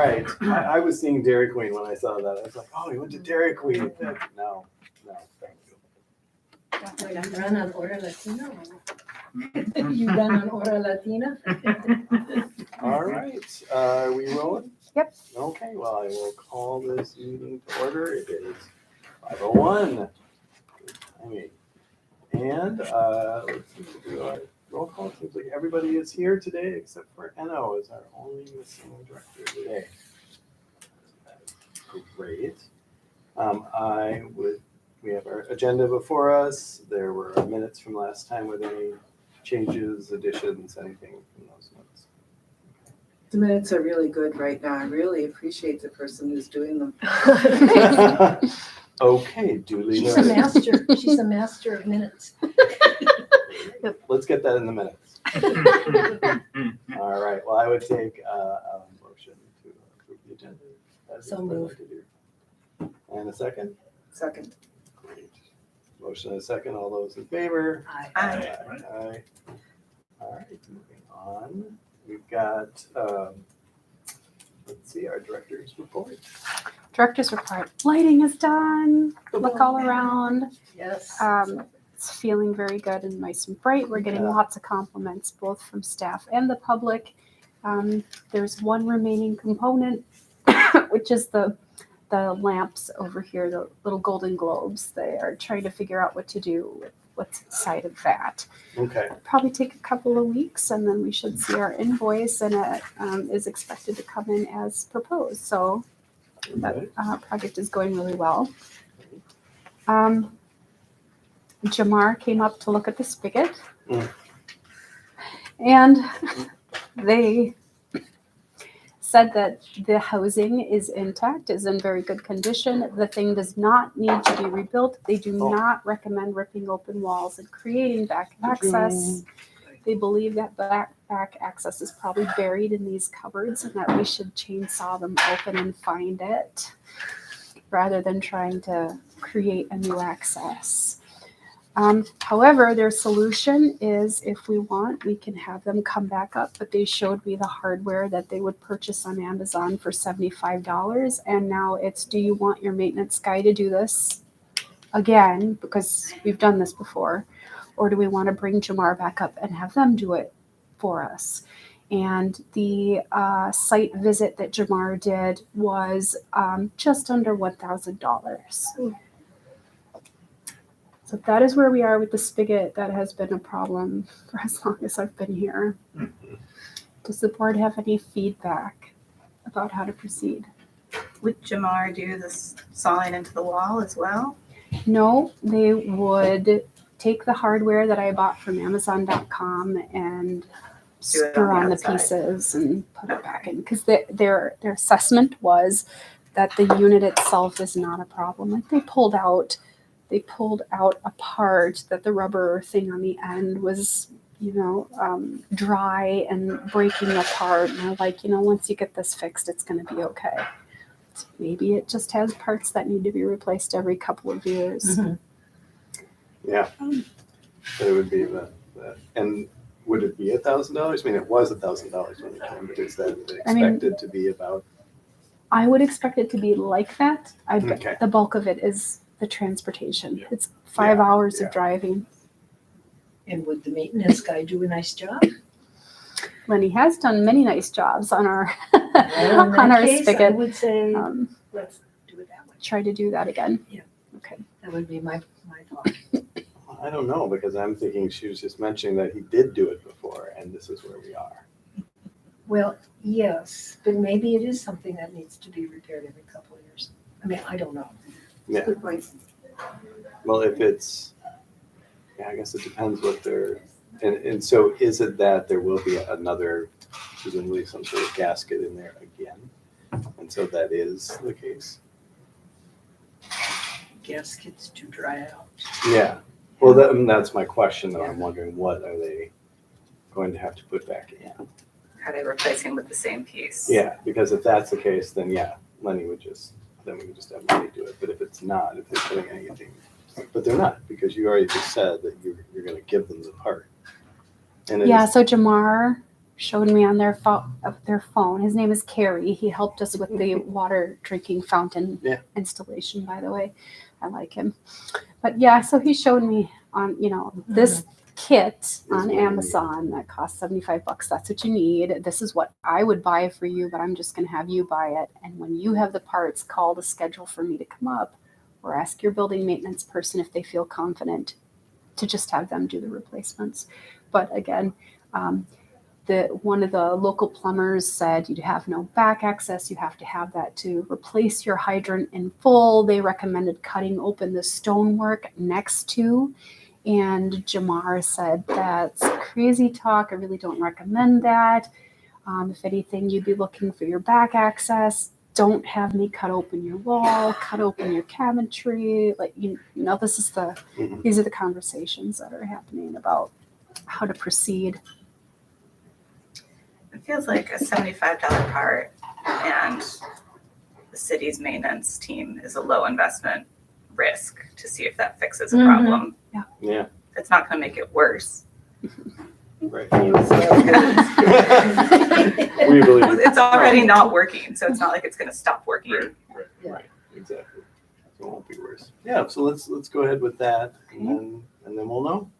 right. I was seeing Dairy Queen when I saw that. I was like, oh, he went to Dairy Queen. No, thank you. You run on Hora Latina? You run on Hora Latina? All right, are we rolling? Yep. Okay, well, I will call this meeting to order. It is 5:01. I mean, and let's see, we'll do our roll call. Seems like everybody is here today except for Eno is our only missing director today. That's great. We have our agenda before us. There were minutes from last time with any changes, additions, anything from those minutes. The minutes are really good right now. I really appreciate the person who's doing them. Okay, duly She's a noted. master. She's a master of minutes. Let's get that in the minutes. All right, well, I would take a motion to approve the agenda. as So it's presented here. And a second? Second. Great. Motion and a second. All those in favor? Aye. Aye. All right, moving on. We've got, let's see, our director's report. Director's report. Lighting is done. Look all around. Yes. It's feeling very good and nice and bright. We're getting Yeah. lots of compliments, both from staff and the public. There's one remaining component, which is the lamps over here, the little golden globes. They are trying to figure out what to do with what's inside of that. Okay, Probably take a couple of weeks, and then we should see our invoice, and it is expected to come in as proposed. So that okay. project is going really well. Jamar came up to look at the spigot, and they said that the housing is intact, is in very good condition. The thing does not need to be rebuilt. They do not recommend ripping open walls and creating back access. They believe that back access is probably buried in these cupboards and that we should chainsaw them open and find it rather than trying to create a new access. However, their solution is, if we want, we can have them come back up, but they showed me the hardware that they would purchase on Amazon for $75. And now it's, do you want your maintenance guy to do this again? Because we've done this before. Or do we want to bring Jamar back up and have them do it for us? And the site visit that Jamar did was just under $1,000. So that is where we are with the spigot. That has been a problem for as long as I've been here. Does the board have any feedback about how to proceed? Would Jamar do this sawing into the wall as well? No, they would take the hardware that I bought from Amazon.com and screw on the outside. pieces and put it back in. Because their assessment was that the unit itself is not a problem. Like they pulled out a part that the rubber thing on the end was, dry and breaking apart. And they're like, once you get this fixed, it's going to be okay. So maybe it just has parts that need to be replaced every couple of years. Mhm. Yeah. But it would be that. And would it be $1,000? I mean, it was $1,000 when it came, but is that expected to be about? I would expect it to be like that. I bet Okay. the bulk of it is the transportation. Yeah. It's 5 hours Yeah. of driving. And would the maintenance guy do a nice job? Lenny has done many nice jobs on our Well, in that on our case, I spigot. would say, Let's do it that way. try to do that again. Yeah. Okay. That would be my thought. I don't know, because I'm thinking she was just mentioning that he did do it before, and this is where we are. Well, yes, but maybe it is something that needs to be repaired every couple of years. I mean, I don't know. Yeah. Good point. Well, if it's, I guess it depends what they're, and so is it that there will be another, presumably some sort of gasket in there again? And so that is the case? Gaskets to dry out. Yeah. Well, that's my question, though. I'm wondering, what are they going to have to put back in? Are they replacing with the same piece? Yeah, because if that's the case, then Lenny would then we would just have Lenny do it. But if it's not, if they're putting anything, but they're not, because you already just said that you're going to give them the part. And Yeah, so Jamar showed me on their phone. His name is Carrie. He helped us with the water drinking fountain installation, by the way. I like him. But yeah, so he showed me on, this kit on Amazon that costs $75. That's what you need. This is what I would buy for you, but I'm just going to have you buy it. And when you have the parts, call the schedule for me to come up, or ask your building maintenance person if they feel confident to just have them do the replacements. But again, one of the local plumbers said you'd have no back access. You have to have that to replace your hydrant in full. They recommended cutting open the stonework next to. And Jamar said, that's crazy talk. I really don't recommend that. If anything, you'd be looking for your back access. Don't have me cut open your wall, cut open your cabinetry. Like, these are the conversations that are happening about how to proceed. It feels like a $75 part and the city's maintenance team is a low investment risk to see if that fixes a problem. Yeah. It's not going to make it worse. Right. Yeah. We believe. It's already not working, so it's not like it's going to stop working. Right. Exactly. So it won't be worse. Yeah. So let's go ahead with that, and then we'll know.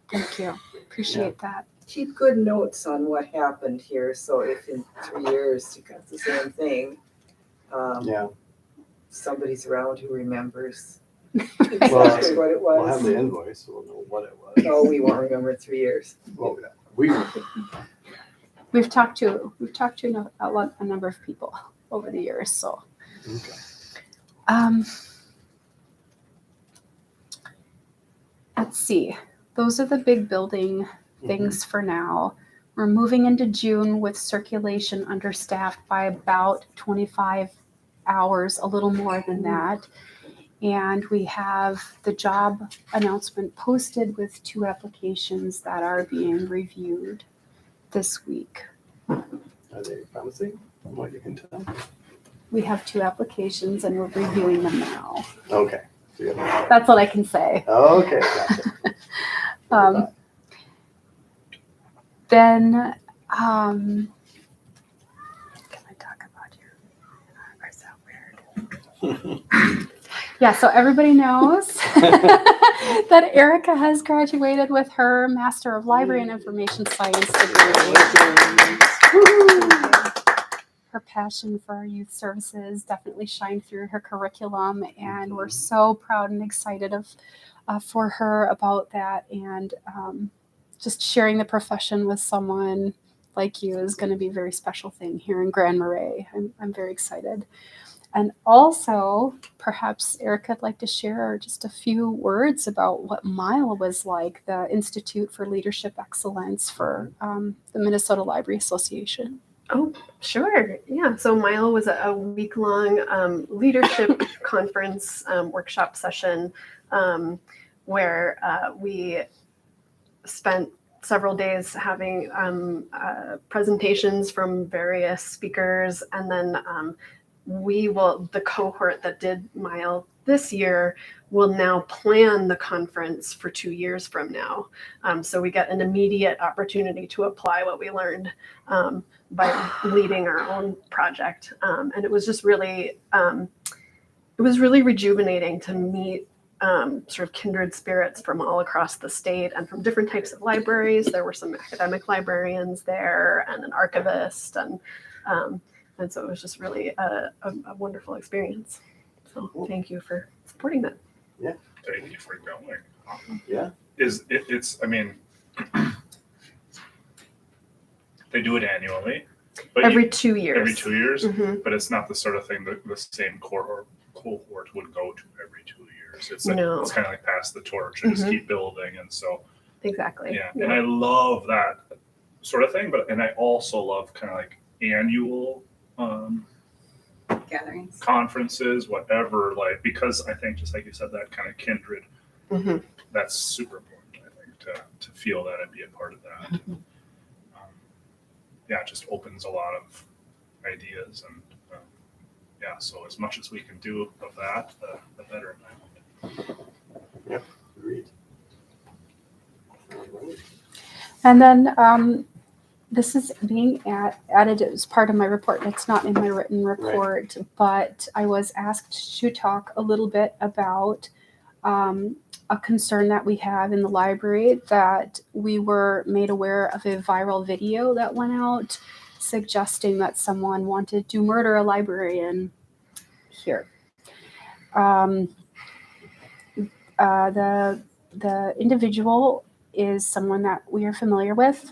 Thank you. Appreciate that. Keep good notes on what happened here, so if in 3 years you got the same thing, somebody's around who remembers exactly what it We'll have was. the invoice, so we'll know what it was. No, we won't remember 3 years. Well, we We've talked to a number of people over the years. So, okay. Let's see. Those are the big building things for now. We're moving into June with circulation understaffed by about 25 hours, a little more than that. And we have the job announcement posted with 2 applications that are being reviewed this week. Are they promising from what you can tell? We have 2 applications and we're reviewing them now. Okay. So you have That's what I can say. okay. Gotcha. Then, can I talk about you? Or is that weird? Yeah, so everybody knows that Erica has graduated with her Master of Library and Information Science degree. Her passion for our youth services definitely shined through her curriculum, and we're so proud and excited for her about that. And just sharing the profession with someone like you is going to be a very special thing here in Grand Marais. I'm very excited. And also, perhaps Erica would like to share just a few words about what MILE was like, the Institute for Leadership Excellence for the Minnesota Library Association. Oh, sure. Yeah. So MILE was a week-long leadership conference workshop session where we spent several days having presentations from various speakers, and then the cohort that did MILE this year will now plan the conference for 2 years from now. So we get an immediate opportunity to apply what we learned by leading our own project. And it was just really, rejuvenating to meet sort of kindred spirits from all across the state and from different types of libraries. There were some academic librarians there and an archivist, and so it was just really a wonderful experience. So thank you for supporting that. Thank you for going. Yeah. It's I mean, they do it annually, but Every 2 years. every 2 years, Mhm. but it's not the sort of thing that the same cohort would go to every 2 years. It's No. it's kind of like pass the torch and just Mhm. keep building, and so Exactly. yeah. And I love that sort of thing, and I also love kind of like annual Gatherings. conferences, whatever, like, because I think just like you said, that kind of kindred, Mhm. that's super important, I think, to feel that and be a part of that. Yeah, it just opens a lot of ideas, and so as much as we can do of that, the better. Yep. Agreed. All right. And then this is being added as part of my report. It's not in my written report, but I was asked to talk a little bit about a concern that we have in the library, that we were made aware of a viral video that went out suggesting that someone wanted to murder a librarian here. The individual is someone that we are familiar with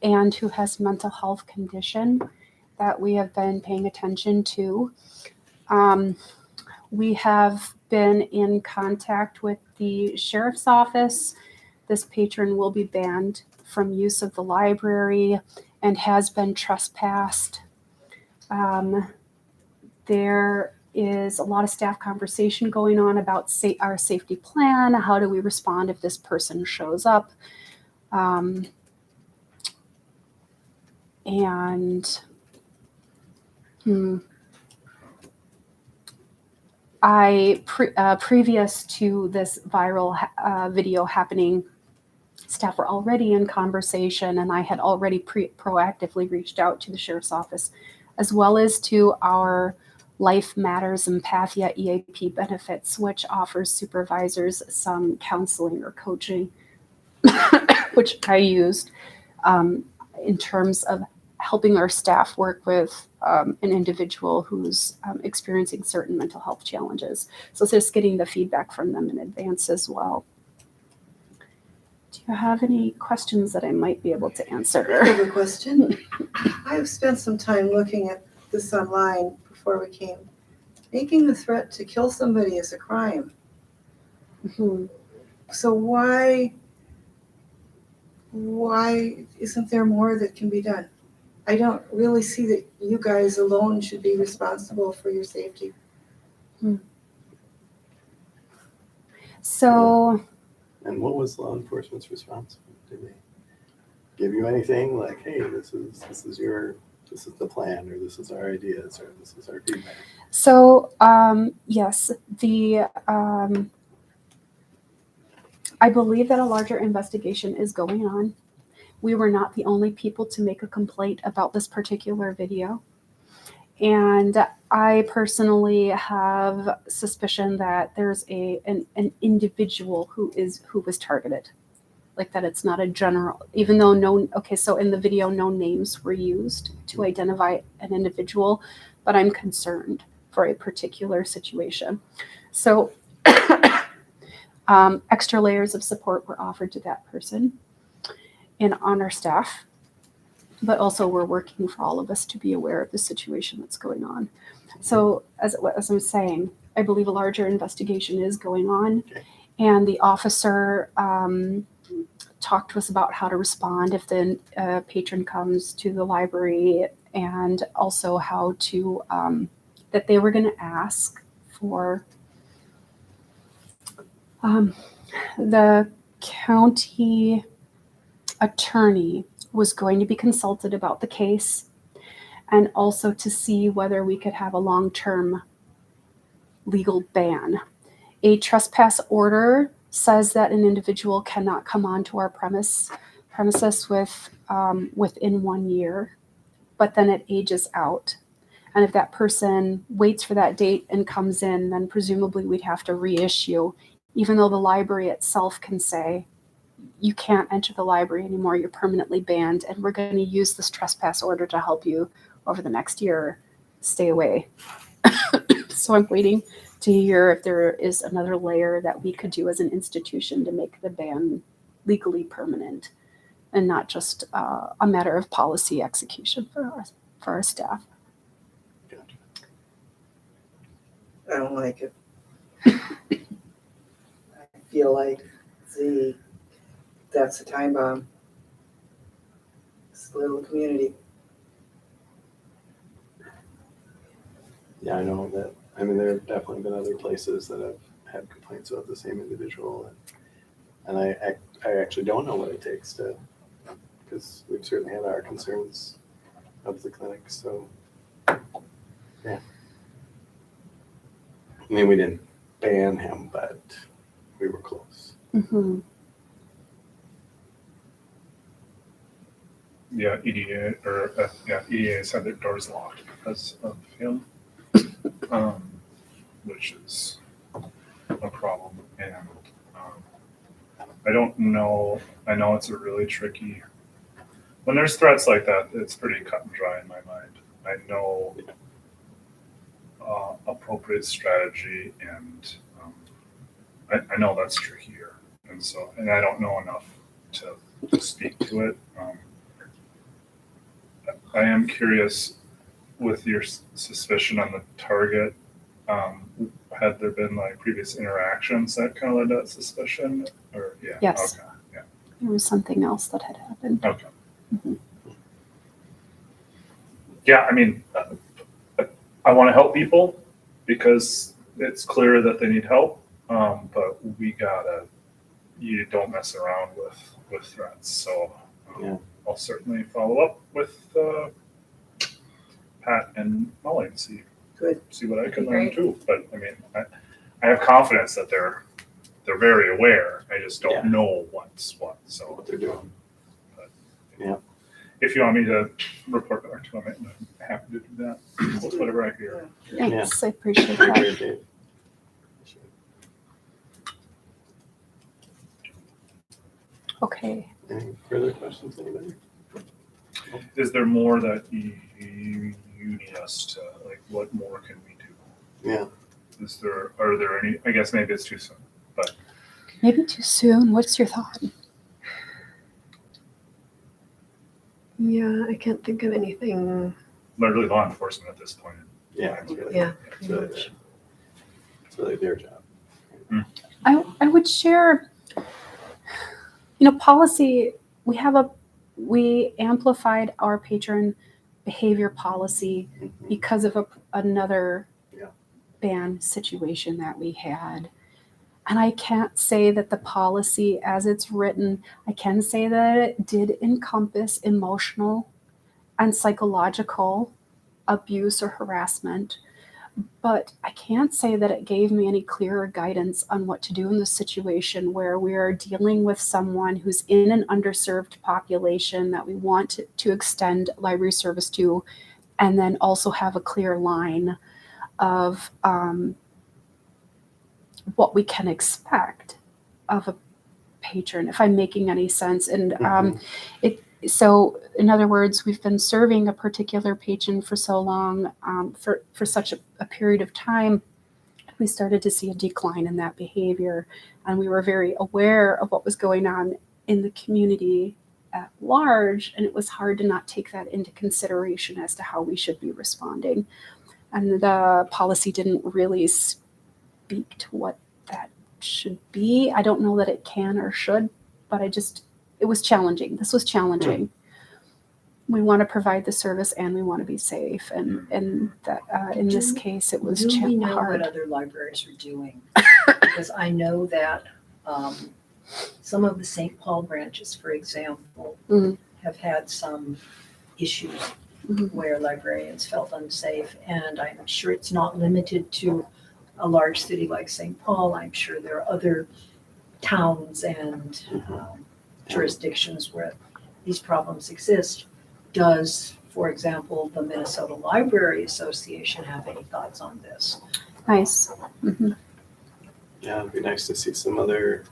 and who has mental health condition that we have been paying attention to. We have been in contact with the sheriff's office. This patron will be banned from use of the library and has been trespassed. There is a lot of staff conversation going on about our safety plan. How do we respond if this person shows up? Previous to this viral video happening, staff were already in conversation, and I had already proactively reached out to the sheriff's office, as well as to our Life Matters Empathia EAP benefits, which offers supervisors some counseling or coaching, which I used in terms of helping our staff work with an individual who's experiencing certain mental health challenges. So it's just getting the feedback from them in advance as well. Do you have any questions that I might be able to answer? I have a question. I've spent some time looking at this online before we came. Making the threat to kill somebody is a crime. Mhm. So why isn't there more that can be done? I don't really see that you guys alone should be responsible for your safety. So And what was law enforcement's response? Did they give you anything like, hey, this is the plan, or this is our ideas, or this is our feedback? So yes, I believe that a larger investigation is going on. We were not the only people to make a complaint about this particular video. And I personally have suspicion that there's an individual who was targeted. Like that it's not a general, even though so in the video, no names were used to identify an individual, but I'm concerned for a particular situation. So extra layers of support were offered to that person and on our staff, but also we're working for all of us to be aware of the situation that's going on. So as I'm saying, I believe a larger investigation is going on, and the officer talked to us about how to respond if the patron comes to the library, and also how to that they were going to ask for the county attorney was going to be consulted about the case, and also to see whether we could have a long-term legal ban. A trespass order says that an individual cannot come onto our premises within 1 year, but then it ages out. And if that person waits for that date and comes in, then presumably we'd have to reissue, even though the library itself can say, you can't enter the library anymore, you're permanently banned, and we're going to use this trespass order to help you over the next year stay away. So I'm waiting to hear if there is another layer that we could do as an institution to make the ban legally permanent and not just a matter of policy execution for our staff. Gotcha. I don't like it. I feel like that's a time bomb. It's a little community. Yeah, I know that. I mean, there have definitely been other places that have had complaints about the same individual, and I actually don't know what it takes to, because we've certainly had our concerns of the clinic. So, yeah. I mean, we didn't ban him, but we were close. Mm-hmm. Yeah, EDA EDA said their door's locked because of him, which is a problem. And I don't know. I know it's a really tricky. When there's threats like that, it's pretty cut and dry in my mind. I know appropriate strategy, and I know that's trickier, and I don't know enough to speak to it. I am curious with your suspicion on the target. Had there been like previous interactions that kind of led to that suspicion, or yeah? Yes. Okay. Yeah. There was something else that had happened. Okay. Mhm. Yeah, I mean, I want to help people because it's clear that they need help, but you don't mess around with threats. So Yeah. I'll certainly follow up with Pat and Molly and see what I can learn Great. too. But I mean, I have confidence that they're very aware. I just don't Yeah. know what's what. So What they're doing. if you want me to report back to them, I'm happy to do that. With whatever I hear. Thanks, I appreciate Very that. good, Dave. Okay. Any further questions, anybody? Is there more that you need us to, like, what more can we do? Yeah. Are there any, I guess maybe it's too soon, but Maybe too soon. What's your thought? Yeah, I can't think of anything. literally law enforcement at this point. Yeah. It's really, Yeah. it's really, it's really their job. I would share, policy, we amplified our patron behavior policy because of another Yeah. ban situation that we had. And I can't say that the policy as it's written, I can say that it did encompass emotional and psychological abuse or harassment, but I can't say that it gave me any clearer guidance on what to do in this situation where we are dealing with someone who's in an underserved population that we want to extend library service to, and then also have a clear line of what we can expect of a patron, if I'm making any sense. And so in other words, we've been serving a particular patron for so long, for such a period of time, we started to see a decline in that behavior. And we were very aware of what was going on in the community at large. And it was hard to not take that into consideration as to how we should be responding. And the policy didn't really speak to what that should be. I don't know that it can or should, but it was challenging. This was challenging. We want to provide the service and we want to be safe. And that in this case, it was Do we know hard. what other libraries are doing? Because I know that some of the St. Paul branches, for example, Mhm. have had some issues Mhm. where librarians felt unsafe. And I'm sure it's not limited to a large city like St. Paul. I'm sure there are other towns and jurisdictions where these problems exist. Does, for example, the Minnesota Library Association have any thoughts on this? Nice. Mhm. Yeah, it'd be nice to see some other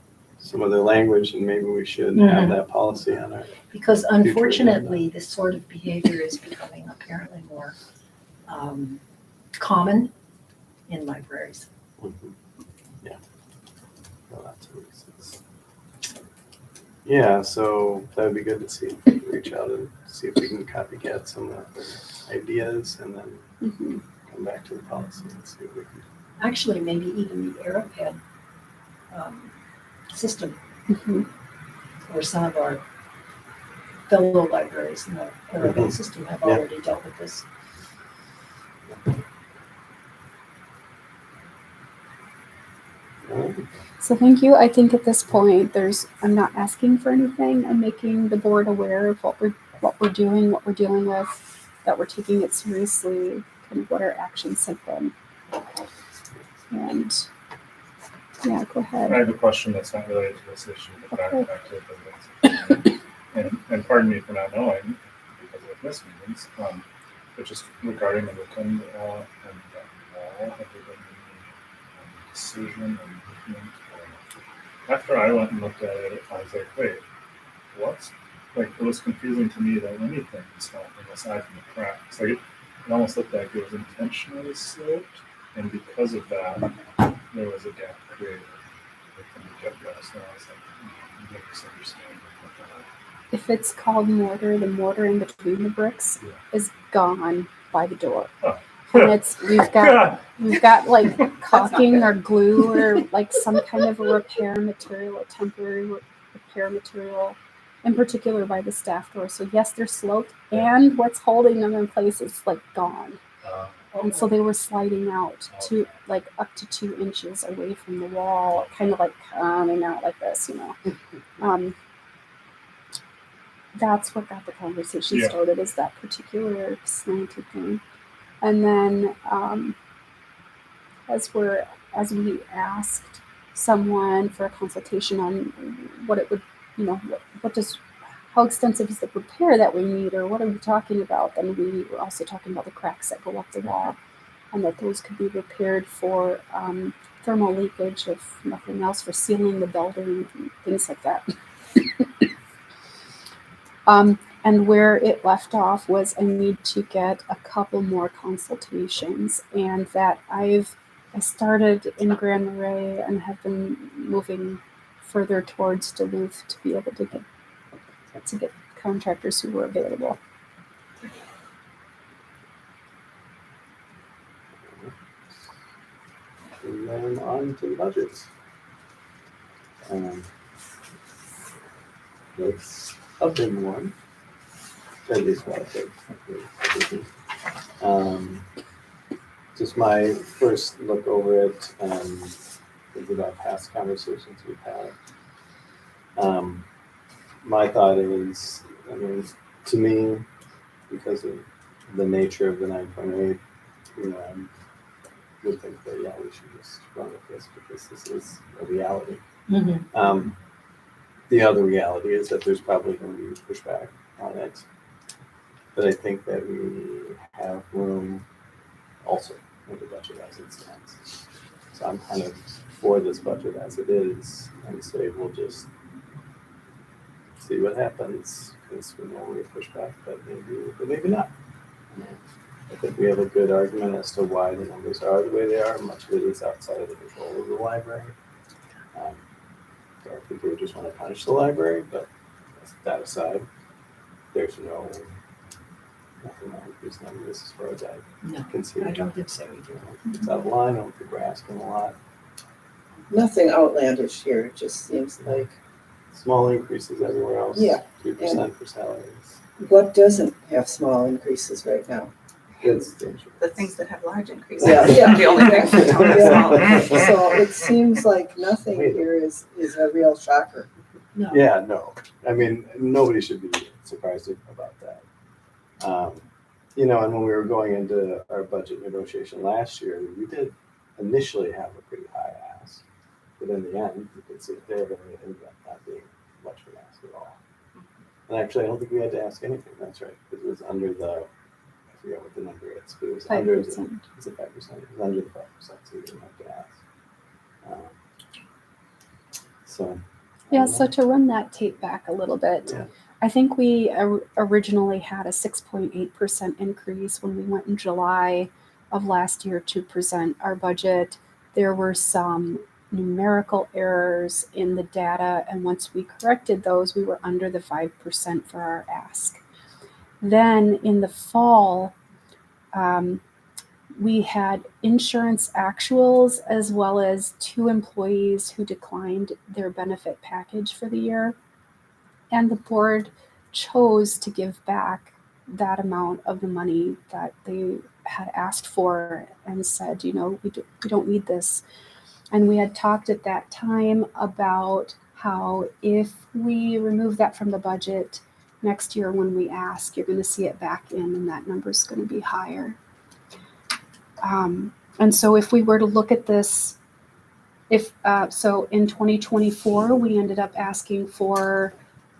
language, and maybe we should have that policy on our. Because unfortunately, this sort of behavior is becoming apparently more common in libraries. Yeah. Well, that's what makes sense. Yeah, so that would be good to see. Reach out and see if we can copycat some of the ideas, and then Mhm. come back to the policy and see what we can. Actually, maybe even the Arrowhead system, Mhm. or some of our fellow libraries in the Arrowhead system have Yeah. already dealt with this. So thank you. I think at this point, I'm not asking for anything. I'm making the board aware of what we're doing, what we're dealing with, that we're taking it seriously, and what our actions have been. And yeah, go I ahead. have a question that's not related to this issue, but Okay. back to the and pardon me for not knowing. this meetings, but just regarding the weekend, and that wall, have there been any decision or movement? Or after I went and looked at it, I was like, wait, what's, like, it was confusing to me that anything was happening aside from the cracks. Like, it almost looked like it was intentionally sloped, and because of that, there was a gap created from the get-go. So I was like, I'm misunderstanding what that. If it's called mortar, the mortar in between the bricks Yeah. is gone by the door. Oh. And we've got like caulking good. or glue or like some kind of a repair material, a temporary repair material, in particular by the staff door. So yes, they're sloped, and what's holding them in place is like gone. And so they were sliding out to like up to 2 inches away from the wall, kind of like coming out like this, you know. That's what got the conversation Yeah. started, is that particular slanted thing. And then as we asked someone for a consultation on what it would, you know, how extensive is the repair that we need, or what are we talking about, then we were also talking about the cracks that go up the wall, and that those could be repaired for thermal leakage, if nothing else, for sealing the building, and things like that. And where it left off was I need to get a couple more consultations, and that I started in Grand Marais and have been moving further towards Duluth to be able to get contractors who were available. And then on to the budgets. It's a big one. At least what I think. Just my first look over it, thinking about past conversations we've had. My thought is, I mean, to me, because of the nature of the 9.8, you know, I would think that, yeah, we should just run with this because this is a reality. The other reality is that there's probably going to be pushback on it. But I think that we have room also in the budget as it stands. So I'm kind of for this budget as it is, and say we'll just see what happens, because we know we push back, but maybe not. I think we have a good argument as to why the numbers are the way they are. Much of it is outside of the control of the library. So I think we just want to punish the library, but that aside, there's nothing wrong with these numbers as far as I can see. I don't think so. It's out of line. I don't think we're asking a lot. Nothing outlandish here, it just seems like, Small increases everywhere else. Yeah. 3% for salaries. what doesn't have small increases right now? It's dangerous. The things that have large increases. Yeah. The only things that don't have small. So it seems like nothing here is a real shocker. No. Yeah, no. I mean, nobody should be surprised about that. You know, and when we were going into our budget negotiation last year, we did initially have a pretty high ask. But in the end, you can see it there, but it ended up not being much of an ask at all. And actually, I don't think we had to ask anything. That's right. It was under the, I forget what the number is, but it was under the, 5%. it's a 5%. It was under the 5%, so we didn't have to ask. So. Yeah, so to run that tape back a little bit, Yeah. I think we originally had a 6.8% increase when we went in July of last year to present our budget. There were some numerical errors in the data, and once we corrected those, we were under the 5% for our ask. Then in the fall, we had insurance actuals as well as 2 employees who declined their benefit package for the year. And the board chose to give back that amount of the money that they had asked for and said, you know, we don't need this. And we had talked at that time about how if we remove that from the budget next year when we ask, you're going to see it back in and that number is going to be higher. And so if we were to look at this, so in 2024, we ended up asking for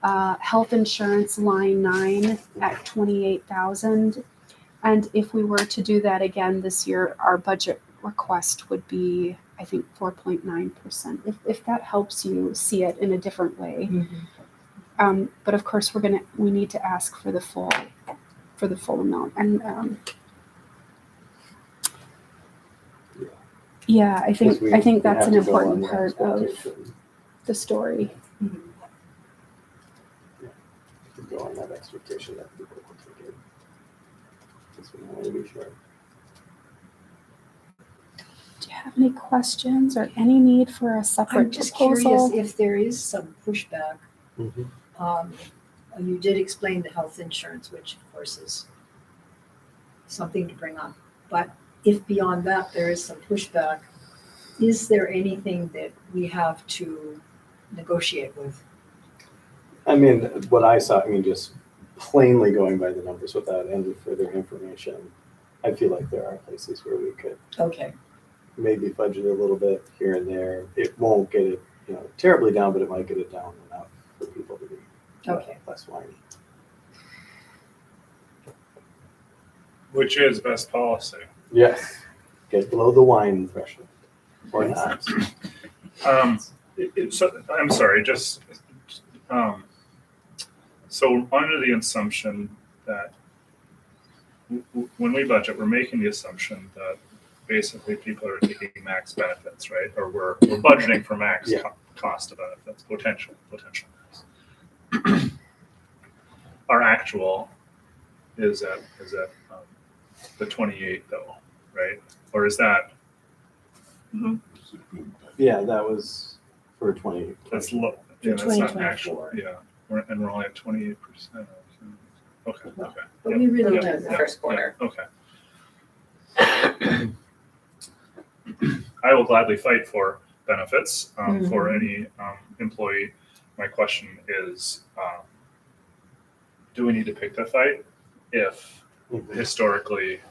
health insurance line 9 at 28,000. And if we were to do that again this year, our budget request would be, I think, 4.9%. If that helps you see it in a different way. But of course, we need to ask for the full amount. And yeah, I think Because we that's have an to go on important the part of expectation. the story. To go on that expectation that people will take it. Because we want to be sure. Do you have any questions or any need for a separate I'm just curious proposal? if there is some pushback. You did explain the health insurance, which of course is something to bring up. But if beyond that there is some pushback, is there anything that we have to negotiate with? I mean, what I saw, just plainly going by the numbers without any further information, I feel like there are places where we could Okay, maybe budget a little bit here and there. It won't get it, terribly down, but it might get it down enough for people to be okay. less whiny. Which is best policy. Yes. Get below the wine threshold. Or not. So I'm sorry, so under the assumption that when we budget, we're making the assumption that basically people are taking max benefits, right? Or we're budgeting for max Yeah. cost of benefits, potential max. Our actual is at the 28 though, right? Or is that Yeah, that was for 20. that's low? For Yeah, that's not 2024. actual. Yeah, we're only at 28%. Okay. But Yep, we really yep, don't The know. first quarter. Okay. I will gladly fight for benefits for any employee. My question is, do we need to pick the fight if historically,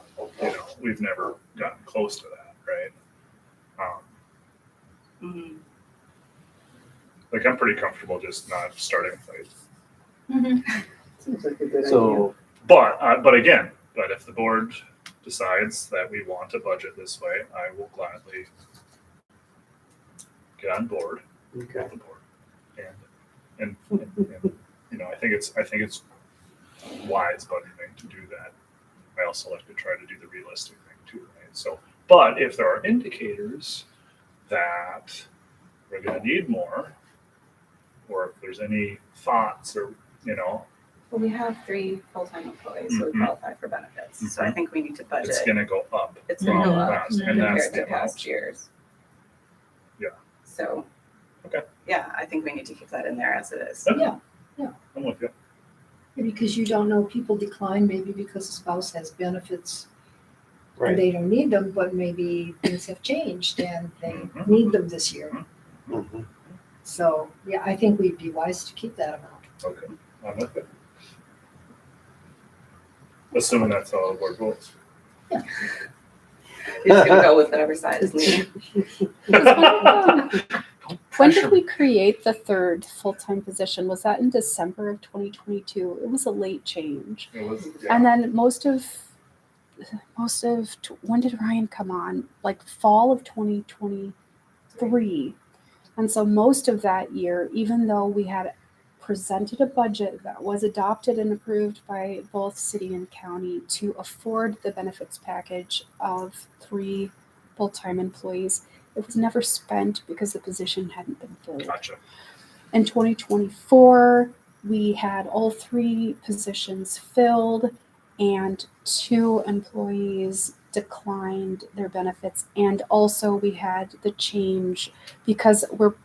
we've never gotten close to that, right? Like I'm pretty comfortable just not starting a fight. Seems like a good idea. So, But if the board decides that we want to budget this way, I will gladly get on board okay. with the board. And I think it's wise budgeting to do that. I also like to try to do the realistic thing too, right? So, but if there are indicators that we're going to need more, or if there's any thoughts or Well, we have 3 full-time employees who would qualify for benefits, so I think we need to budget. it's going to go up. It's going to go up last, and that's compared to the past amount. years. Yeah. So. Okay. Yeah, I think we need to keep that in there as it is. Yeah, I'm with you. because you don't know, people decline maybe because the spouse has benefits and Right. they don't need them, but maybe things have changed and they Mhm. need them this year. Mhm. So, yeah, I think we'd be wise to keep that amount. Okay. I'm with you. Assuming that's how the board votes. You're just gonna go with whatever side is leading. When did we create the third full-time position? Was that in December of 2022? It was a late change. It was, And then most of when did Ryan come on? Like fall of 2023. And so most of that year, even though we had presented a budget that was adopted and approved by both city and county to afford the benefits package of 3 full-time employees, it was never spent because the position hadn't been filled. Gotcha. In 2024, we had all 3 positions filled and 2 employees declined their benefits. And also we had the change because we're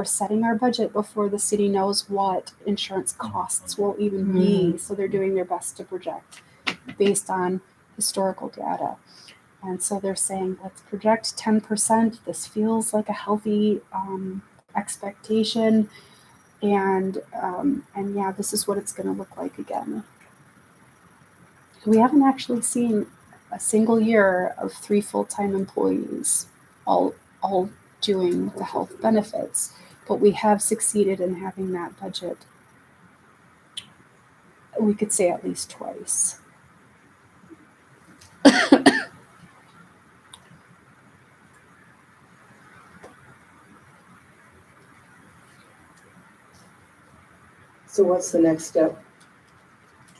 setting our budget before the city knows what insurance costs will even be. So they're doing their best to project based on historical data. And so they're saying, let's project 10%. This feels like a healthy expectation. And yeah, this is what it's going to look like again. We haven't actually seen a single year of 3 full-time employees all doing the health benefits, but we have succeeded in having that budget we could say at least twice. So what's the next step?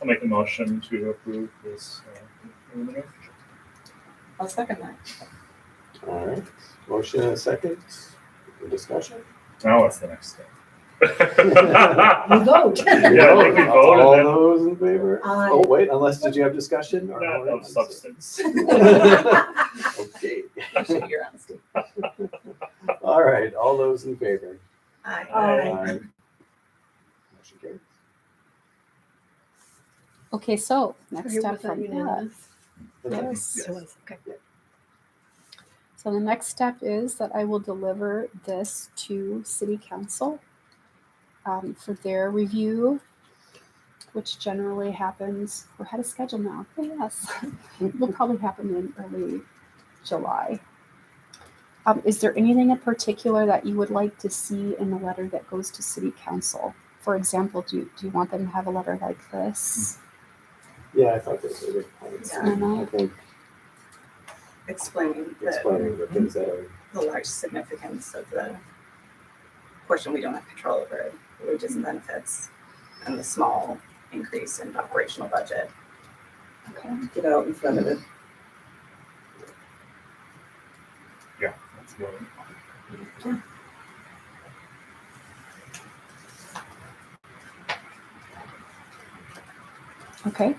I'll make a motion to approve this. I'll second that. All right, motion and a second. Any discussion? Now what's the next step? We vote. Yeah, I think we vote All and then. those in favor? Aye. Oh, wait, unless, did you have discussion? or Not more of substance. Okay. Appreciate your honesty. All right, all those in favor? Aye. Aye. Motion carries. Okay, so next Okay, step was that from that. unanimous? Yes. It was, okay. So the next step is that I will deliver this to City Council for their review, which generally happens, we're ahead of schedule now. Oh, yes, it will probably happen in early July. Is there anything in particular that you would like to see in the letter that goes to City Council? For example, do you want them to have a letter like this? Yeah, I thought those were good points. Yeah. I think Explaining explaining the things that are, the large significance of the portion we don't have control over, wages and benefits, and the small increase in operational budget. Okay. Get out in front of it. Yeah, that's good. Okay.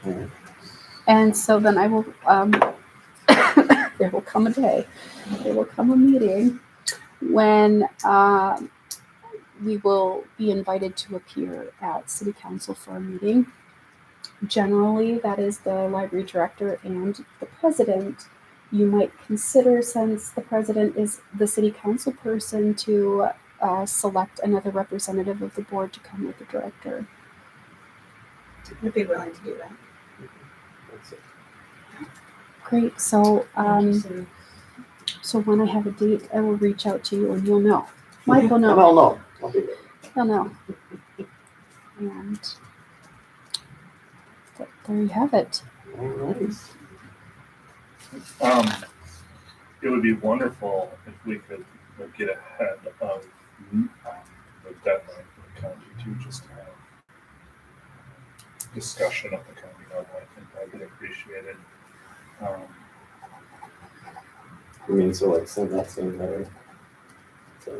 Mhm. And so then I will, there will come a day, there will come a meeting when we will be invited to appear at City Council for a meeting. Generally, that is the library director and the president. You might consider, since the president is the City Council person, to select another representative of the board to come with the director. I'd be willing to do that. that's it. Great. So, so when I have a date, I will reach out to you and you'll know. Mike will And know. I'll know. I'll be there. He'll know. And there you have it. All right. It would be wonderful if we could get ahead of the deadline for the county to just have discussion at the county level. I think that would be appreciated. You mean, so like send that same letter? So,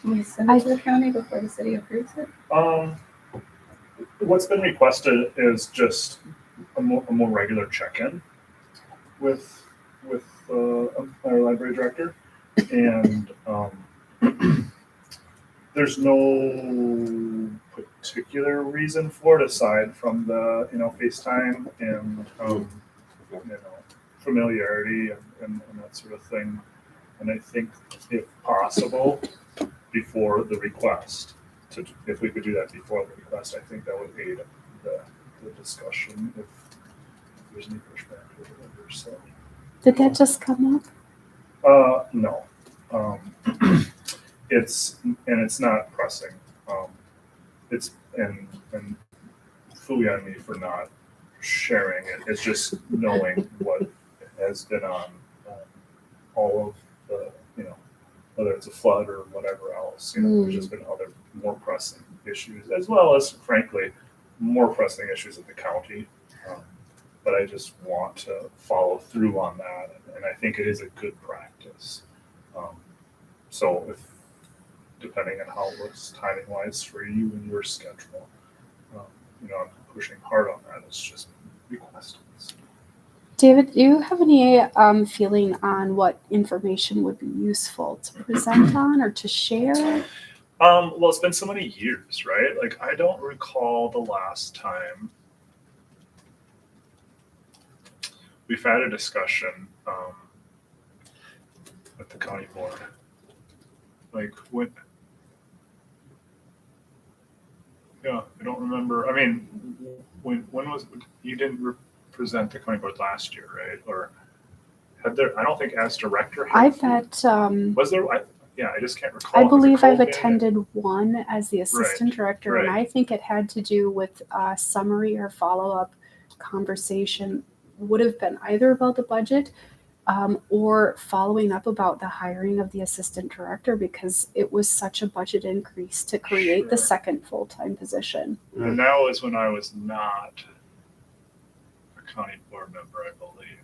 Can we send it to the county before the city approves it? What's been requested is just a more regular check-in with our library director, and there's no particular reason for it aside from the FaceTime and familiarity and that sort of thing. And I think if possible, before the request, if we could do that before the request, I think that would aid the discussion if there's any pushback or whatever. So. Did that just come up? No. It's not pressing. It's and fooey on me for not sharing it. It's just knowing what has been on all of the, whether it's a flood or whatever else. There's just been other more pressing issues, as well as, frankly, more pressing issues at the county. But I just want to follow through on that, and I think it is a good practice. So if, depending on how it looks timing wise for you and your schedule, I'm pushing hard on that. It's just requested. David, do you have any feeling on what information would be useful to present on or to share? Well, it's been so many years, right? Like, I don't recall the last time we've had a discussion with the county board. Like, when? Yeah, I don't remember. I mean, when was you didn't represent the county board last year, right? Or had there? I don't think as director. I bet Was there? Yeah, I just can't recall. I Has believe Nicole I've been in it? attended one as the Has assistant Nicole been in director, and I right. think it had to do with a summary or follow-up conversation. Would have been either about the budget or following up about the hiring of the assistant director because it was such a budget increase to create the Sure. second full-time position. And that was when I was not a county board member, I believe.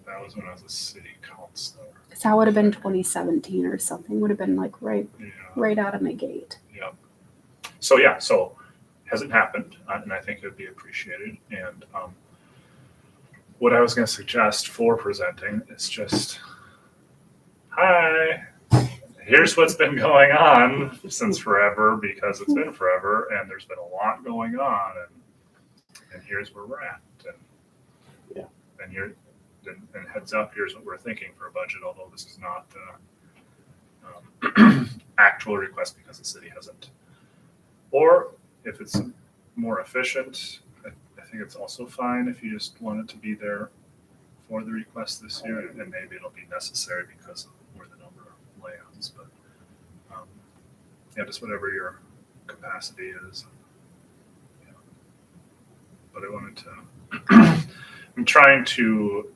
That was when I was a city councilor. So that would have been 2017 or something. Would have been like right out of my gate. Yep. So yeah, so hasn't happened, and I think it would be appreciated. And what I was going to suggest for presenting is just, hi, here's what's been going on since forever because it's been forever, and there's been a lot going on, and here's where we're at, and and heads up, here's what we're thinking for a budget. Although this is not the actual request because the city hasn't. Or if it's more efficient, I think it's also fine if you just want it to be there for the request this year, and maybe it'll be necessary because of where the number of lands. But yeah, just whatever your capacity is. Yeah. But I wanted to. I'm trying to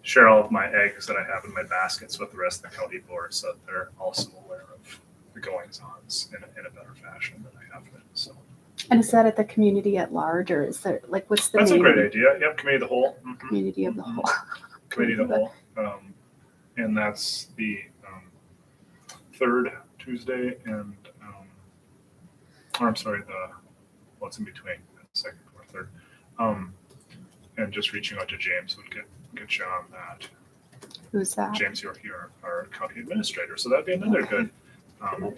share all of my eggs that I have in my baskets with the rest of the county board so that they're also aware of the goings-ons in a better fashion than I have been. So. And is that at the community at large, or is there like what's the That's name? a great idea. Yep, committee of the whole. Mm-hmm. Community of the whole. Committee of the whole, and that's the third Tuesday, and or I'm sorry, what's in between, second or third, and just reaching out to James would get you on that. Who's that? James Yorkie, our county administrator. So that'd be another good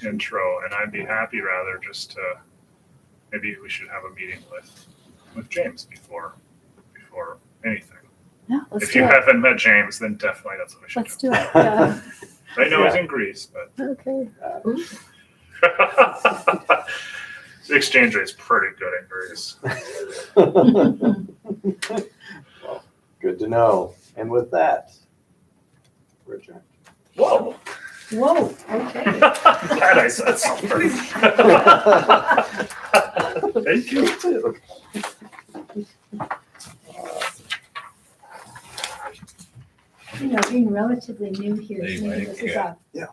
intro, and I'd be happy rather just to maybe we should have a meeting with James before anything. Yeah, let's If do you it. haven't met James, then definitely that's what we should Let's do it. Yeah. I know he's in Greece, but Okay. the exchange rate's pretty good in Greece. Well, good to know. And with that, we're adjourned. Whoa! Whoa, okay. Glad I said something. Thank you. You know, being relatively new here, Hey, maybe Mike, this is yeah. a